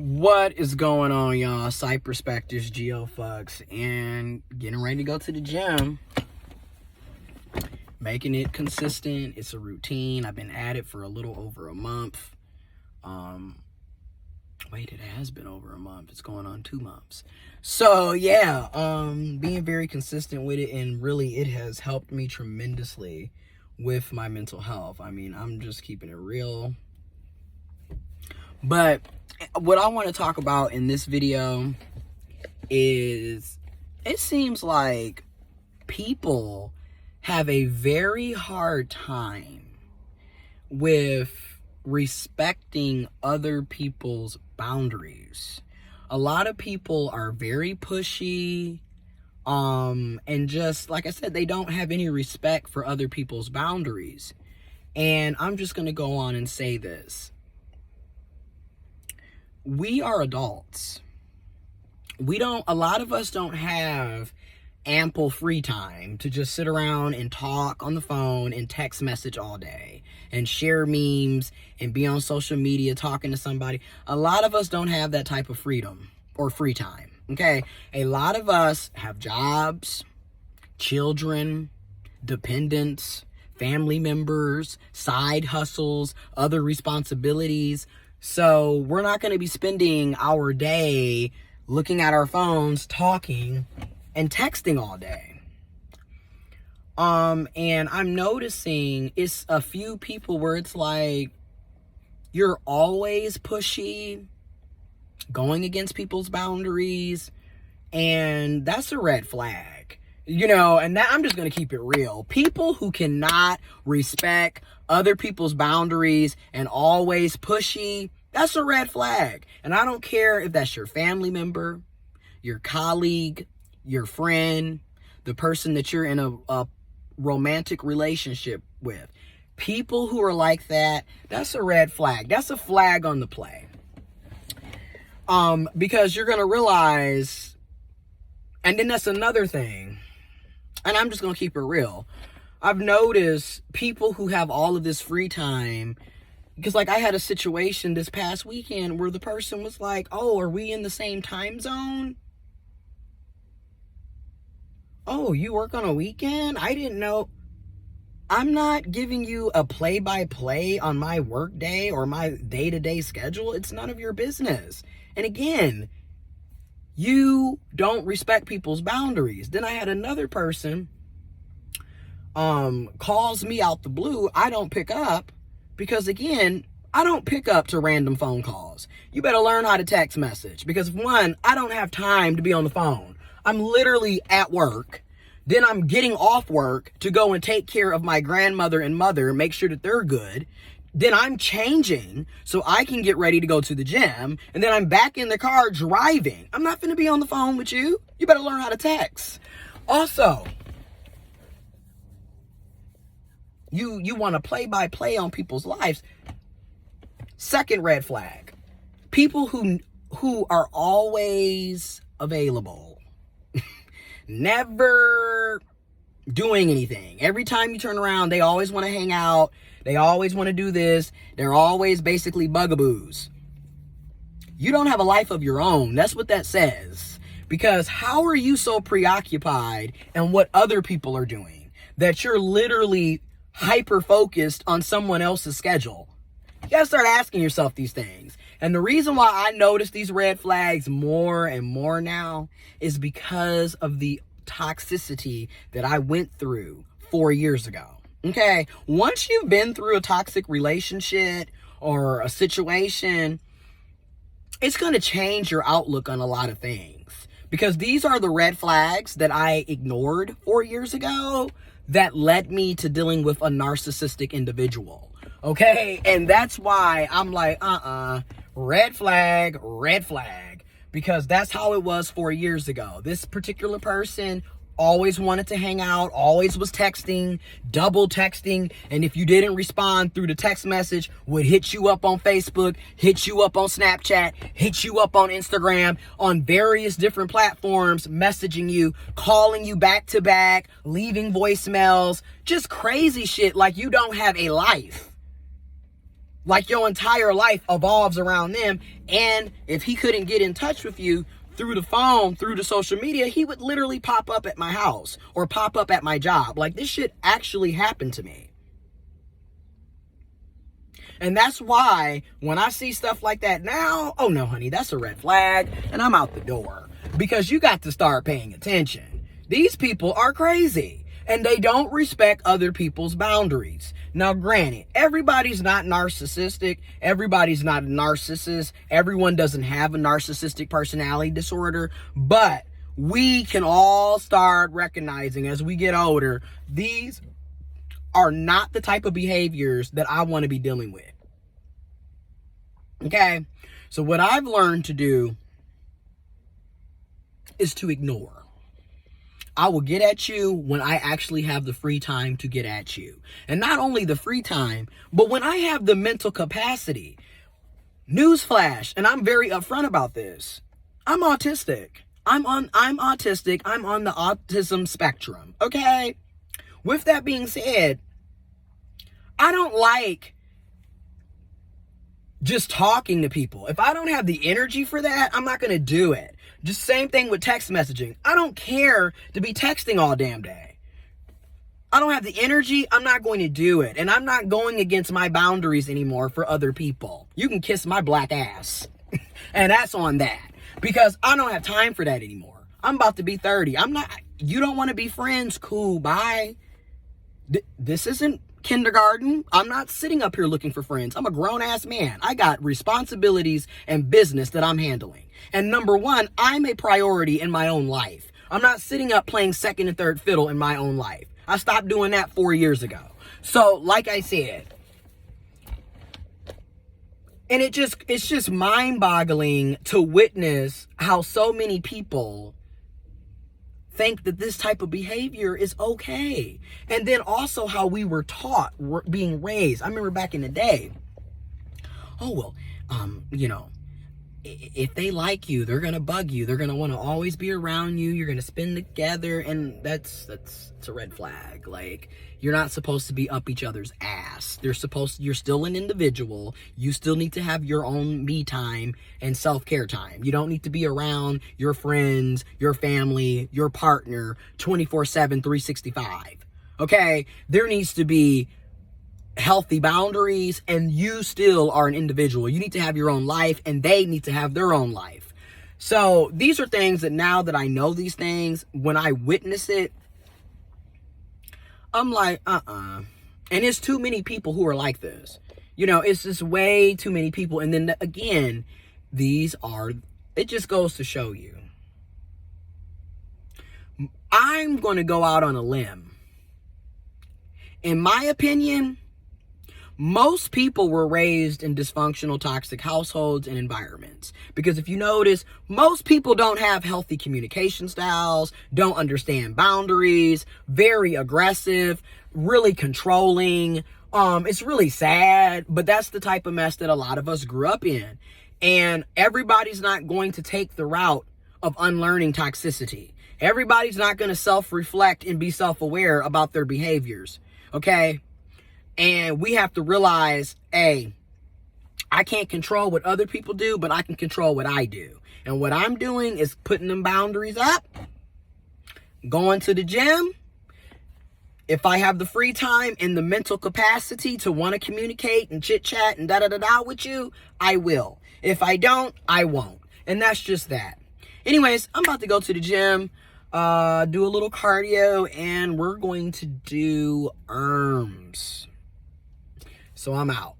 What is going on, y'all? Sight Perspectives, GeoFucks, and getting ready to go to the gym. Making it consistent. It's a routine. I've been at it for a little over a month. Wait, it has been over a month. It's going on 2 months. So yeah, being very consistent with it, and really it has helped me tremendously with my mental health. I mean, I'm just keeping it real. But what I want to talk about in this video is, it seems like people have a very hard time with respecting other people's boundaries. A lot of people are very pushy, and just like I said, they don't have any respect for other people's boundaries. And I'm just going to go on and say this. We are adults. A lot of us don't have ample free time to just sit around and talk on the phone and text message all day and share memes and be on social media talking to somebody. A lot of us don't have that type of freedom or free time, okay? A lot of us have jobs, children, dependents, family members, side hustles, other responsibilities. So we're not going to be spending our day looking at our phones, talking and texting all day. And I'm noticing it's a few people where it's like, you're always pushy, going against people's boundaries, and that's a red flag. You know, and that, I'm just going to keep it real. People who cannot respect other people's boundaries and always pushy, that's a red flag. And I don't care if that's your family member, your colleague, your friend, the person that you're in a romantic relationship with. People who are like that, that's a red flag. That's a flag on the play. Because you're going to realize, and then that's another thing. And I'm just going to keep it real. I've noticed people who have all of this free time, because like I had a situation this past weekend where the person was like, oh, are we in the same time zone? Oh, you work on a weekend? I didn't know. I'm not giving you a play-by-play on my work day or my day-to-day schedule. It's none of your business. And again, you don't respect people's boundaries. Then I had another person calls me out the blue. I don't pick up because, again, I don't pick up to random phone calls. You better learn how to text message because, one, I don't have time to be on the phone. I'm literally at work. Then I'm getting off work to go and take care of my grandmother and mother, make sure that they're good. Then I'm changing so I can get ready to go to the gym. And then I'm back in the car driving. I'm not going to be on the phone with you. You better learn how to text. Also, you want to play-by-play on people's lives. Second red flag. People who are always available. Never doing anything. Every time you turn around, they always want to hang out. They always want to do this. They're always basically bugaboos. You don't have a life of your own. That's what that says. Because how are you so preoccupied in what other people are doing that you're literally hyper-focused on someone else's schedule? You gotta start asking yourself these things. And the reason why I notice these red flags more and more now is because of the toxicity that I went through 4 years ago. Okay, once you've been through a toxic relationship or a situation, it's going to change your outlook on a lot of things. Because these are the red flags that I ignored 4 years ago that led me to dealing with a narcissistic individual. Okay, and that's why I'm like, red flag, red flag. Because that's how it was 4 years ago. This particular person always wanted to hang out, always was texting, double texting, and if you didn't respond through the text message, would hit you up on Facebook, hit you up on Snapchat, hit you up on Instagram, on various different platforms, messaging you, calling you back to back, leaving voicemails, just crazy shit like you don't have a life. Like your entire life evolves around them. And if he couldn't get in touch with you through the phone, through the social media, he would literally pop up at my house or pop up at my job. Like, this shit actually happened to me. And that's why when I see stuff like that now, oh no, honey, that's a red flag, and I'm out the door. Because you got to start paying attention. These people are crazy, and they don't respect other people's boundaries. Now, granted, everybody's not narcissistic. Everybody's not a narcissist. Everyone doesn't have a narcissistic personality disorder. But we can all start recognizing as we get older, these are not the type of behaviors that I want to be dealing with. Okay? So what I've learned to do is to ignore. I will get at you when I actually have the free time to get at you. And not only the free time, but when I have the mental capacity. Newsflash, and I'm very upfront about this. I'm autistic. I'm autistic. I'm on the autism spectrum. Okay? With that being said, I don't like just talking to people. If I don't have the energy for that, I'm not going to do it. Just same thing with text messaging. I don't care to be texting all damn day. I don't have the energy. I'm not going to do it. And I'm not going against my boundaries anymore for other people. You can kiss my black ass. And that's on that. Because I don't have time for that anymore. I'm about to be 30. You don't want to be friends? Cool, bye. This isn't kindergarten. I'm not sitting up here looking for friends. I'm a grown-ass man. I got responsibilities and business that I'm handling. And number one, I'm a priority in my own life. I'm not sitting up playing second and third fiddle in my own life. I stopped doing that 4 years ago. So, like I said, and it's just mind-boggling to witness how so many people think that this type of behavior is okay. And then also how we were taught, being raised. I remember back in the day, oh, well, if they like you, they're going to bug you. They're going to want to always be around you. You're going to spend together. And it's a red flag. Like, you're not supposed to be up each other's ass. You're still an individual. You still need to have your own me time and self-care time. You don't need to be around your friends, your family, your partner 24/7, 365. Okay? There needs to be healthy boundaries, and you still are an individual. You need to have your own life, and they need to have their own life. So these are things that now that I know these things, when I witness it, I'm like, And it's too many people who are like this. It's just way too many people. And then again, it just goes to show you. I'm going to go out on a limb. In my opinion, most people were raised in dysfunctional, toxic households and environments. Because if you notice, most people don't have healthy communication styles, don't understand boundaries, very aggressive, really controlling. It's really sad, but that's the type of mess that a lot of us grew up in. And everybody's not going to take the route of unlearning toxicity. Everybody's not going to self-reflect and be self-aware about their behaviors. Okay? And we have to realize, hey, I can't control what other people do, but I can control what I do. And what I'm doing is putting them boundaries up, going to the gym. If I have the free time and the mental capacity to want to communicate and chit-chat and da-da-da-da with you, I will. If I don't, I won't. And that's just that. Anyways, I'm about to go to the gym, do a little cardio, and we're going to do ERMs. So I'm out.